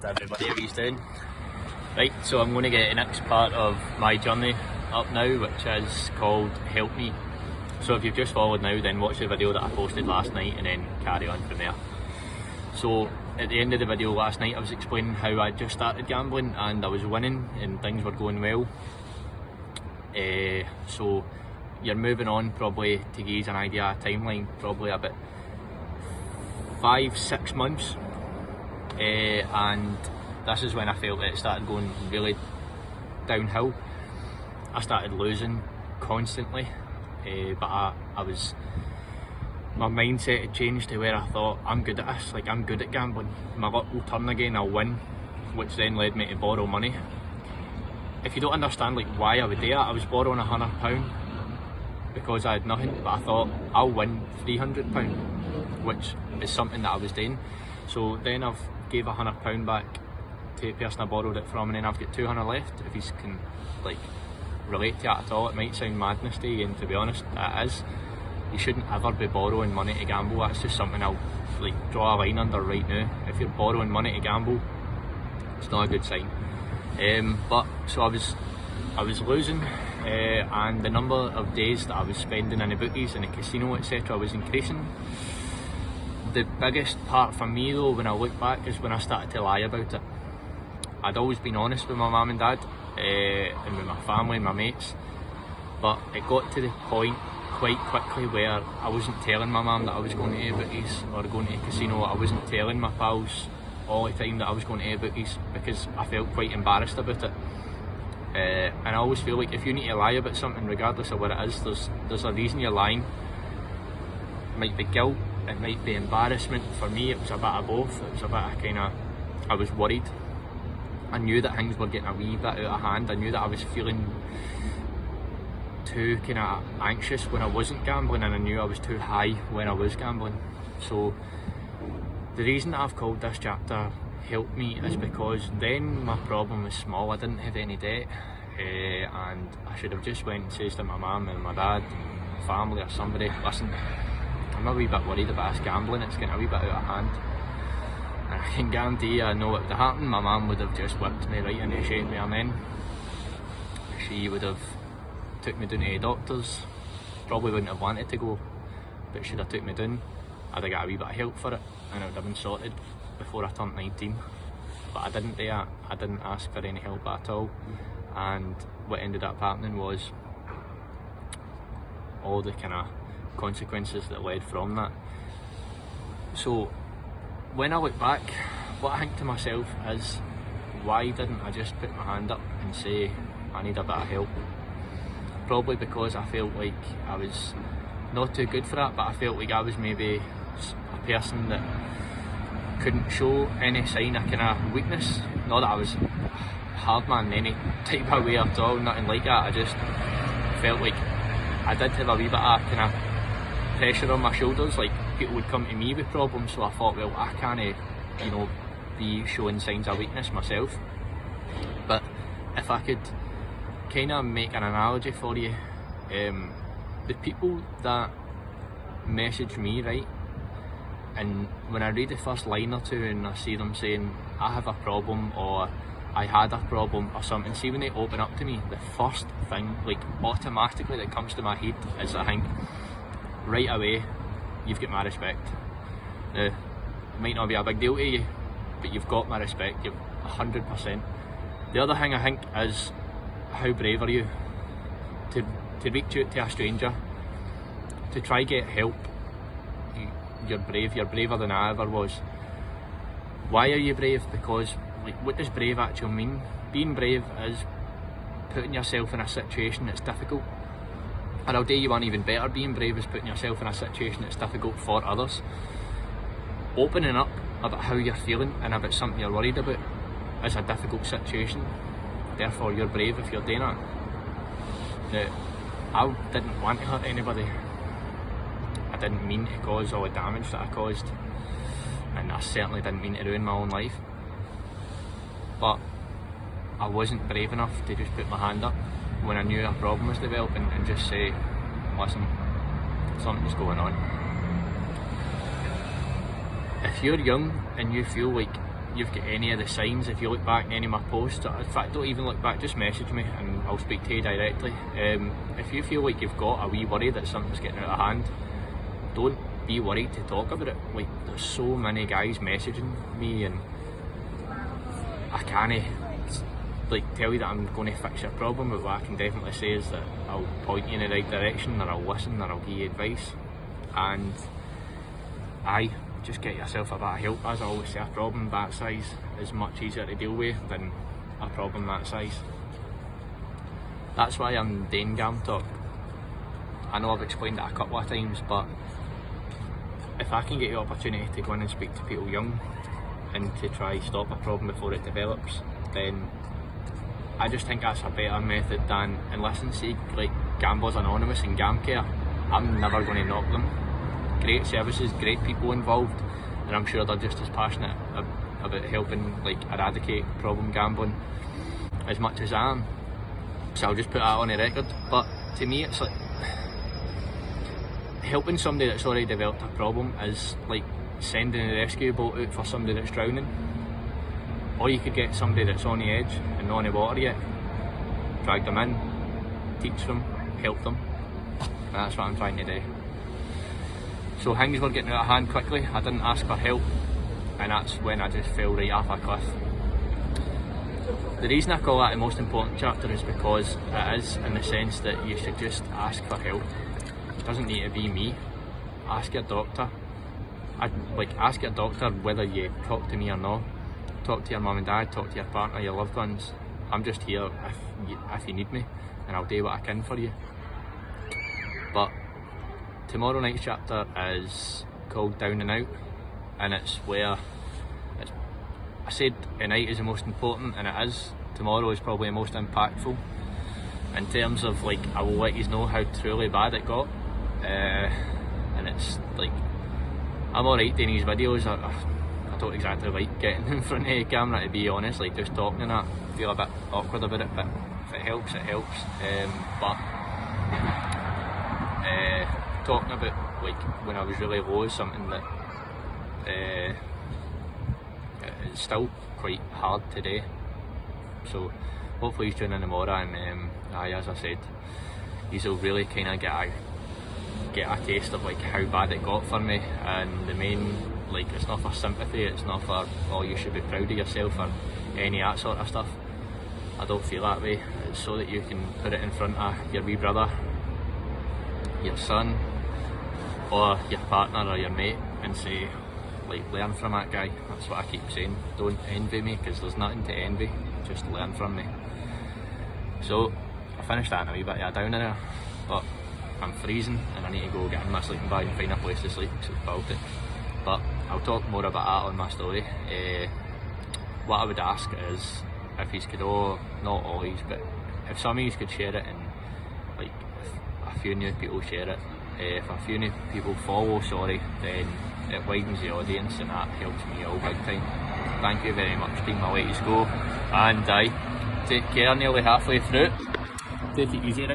everybody, how you doing? Right, so I'm going to get the next part of my journey up now, which is called Help Me. So if you've just followed now, then watch the video that I posted last night and then carry on from there. So at the end of the video last night I was explaining how I just started gambling and I was winning and things were going well. So you're moving on probably, to give you an idea, a timeline, probably about 5-6 months. And this is when I felt it started going really downhill. I started losing constantly, but my mindset had changed to where I thought, I'm good at this, like I'm good at gambling. My luck will turn again, I'll win, which then led me to borrow money. If you don't understand like why I would do that, I was borrowing £100 because I had nothing, but I thought I'll win £300, which is something that I was doing. So then I've gave £100 back to the person I borrowed it from, and then I've got 200 left. If you can like relate to that at all, it might sound madness to you, and to be honest, it is. You shouldn't ever be borrowing money to gamble. That's just something I'll like draw a line under right now. If you're borrowing money to gamble, it's not a good sign. But so I was losing, and the number of days that I was spending in the bookies and the casino, etc., was increasing. The biggest part for me though, when I look back, is when I started to lie about it. I'd always been honest with my mum and dad, and with my family and my mates, but it got to the point quite quickly where I wasn't telling my mum that I was going to the bookies or going to the casino. I wasn't telling my pals all the time that I was going to the bookies because I felt quite embarrassed about it. And I always feel like if you need to lie about something, regardless of what it is, there's a reason you're lying. It might be guilt, it might be embarrassment. For me it was a bit of both. It was a bit of I was worried. I knew that things were getting a wee bit out of hand. I knew that I was feeling too kind of anxious when I wasn't gambling, and I knew I was too high when I was gambling. So the reason that I've called this chapter Help Me is because then my problem was small. I didn't have any debt, and I should have just went and said to my mum and my dad and my family or somebody, listen, I'm a wee bit worried about this gambling, it's getting a wee bit out of hand. And I can guarantee you, I know what would have happened. My mum would have just whipped me right into shape with her men. She would have took me down to the doctors. Probably wouldn't have wanted to go, but she'd have took me down. I'd have got a wee bit of help for it, and it would have been sorted before I turned 19. But I didn't do that. I didn't ask for any help at all. And what ended up happening was all the kind of consequences that led from that. So when I look back, what I think to myself is, why didn't I just put my hand up and say I need a bit of help? Probably because I felt like I was not too good for that, but I felt like I was maybe a person that couldn't show any sign of kind of weakness. Not that I was hard man in any type of way at all, nothing like that. I just felt like I did have a wee bit of kind of pressure on my shoulders, like people would come to me with problems, so I thought, well, I can't, be showing signs of weakness myself. But if I could kind of make an analogy for you, the people that message me, right, and when I read the first line or two and I see them saying, I have a problem, or I had a problem or something, see when they open up to me, the first thing, like automatically that comes to my head is, I think, right away, you've got my respect. Now, it might not be a big deal to you, but you've got my respect, you've 100%. The other thing I think is, how brave are you to reach out to a stranger, to try get help? You're brave, you're braver than I ever was. Why are you brave? Because like, what does brave actually mean? Being brave is putting yourself in a situation that's difficult. And I'll do you one even better. Being brave is putting yourself in a situation that's difficult for others. Opening up about how you're feeling and about something you're worried about is a difficult situation. Therefore you're brave if you're doing it. Now, I didn't want to hurt anybody. I didn't mean to cause all the damage that I caused. And I certainly didn't mean to ruin my own life. But I wasn't brave enough to just put my hand up when I knew a problem was developing and just say, listen, something's going on. If you're young and you feel like you've got any of the signs, if you look back in any of my posts, in fact don't even look back, just message me and I'll speak to you directly. If you feel like you've got a wee worry that something's getting out of hand, don't be worried to talk about it. Like, there's so many guys messaging me and I can't like tell you that I'm going to fix your problem, but what I can definitely say is that I'll point you in the right direction, or I'll listen, or I'll give you advice. And just get yourself a bit of help. As I always say, a problem that size is much easier to deal with than a problem that size. That's why I'm doing Gam Talk. I know I've explained it a couple of times, but if I can get the opportunity to go in and speak to people young and to try stop a problem before it develops, then I just think that's a better method than, and listen, see like Gamblers Anonymous and GamCare, I'm never going to knock them. Great services, great people involved, and I'm sure they're just as passionate about helping like eradicate problem gambling as much as I am. So I'll just put that on the record. But to me, it's like helping somebody that's already developed a problem is like sending a rescue boat out for somebody that's drowning. Or you could get somebody that's on the edge and not on the water yet, drag them in, teach them, help them. And that's what I'm trying to do. So things were getting out of hand quickly. I didn't ask for help, and that's when I just fell right off a cliff. The reason I call that the most important chapter is because it is, in the sense that you should just ask for help. It doesn't need to be me. Ask your doctor. Ask your doctor whether you talk to me or not. Talk to your mum and dad, talk to your partner, your loved ones. I'm just here if you need me, and I'll do what I can for you. But tomorrow night's chapter is called Down and Out, and it's where I said tonight is the most important, and it is. Tomorrow is probably the most impactful in terms of like, I will let you know how truly bad it got. And it's like, I'm alright doing these videos. I don't exactly like getting in front of the camera, to be honest, like just talking and that. I feel a bit awkward about it, but if it helps, it helps. Talking about like when I was really low is something that it's still quite hard today. So hopefully he's tuning in tomorrow, and as I said, he'll really kind of get a taste of like how bad it got for me. And the main, like, it's not for sympathy, it's not for, oh, you should be proud of yourself or any of that sort of stuff. I don't feel that way. It's so that you can put it in front of your wee brother, your son, or your partner or your mate, and say, like, learn from that guy. That's what I keep saying. Don't envy me, because there's nothing to envy, just learn from me. So I finished that in a wee bit of a downer there, but I'm freezing and I need to go get in my sleeping bag and find a place to sleep, because it's Baltic. But I'll talk more about that on my story. What I would ask is if you could all, not always, but if some of you could share it, and like if a few new people share it, if a few new people follow, then it widens the audience, and that helps me all big time. Thank you very much, team. I'll let you go, and take care. Nearly halfway through. Take it easy, right?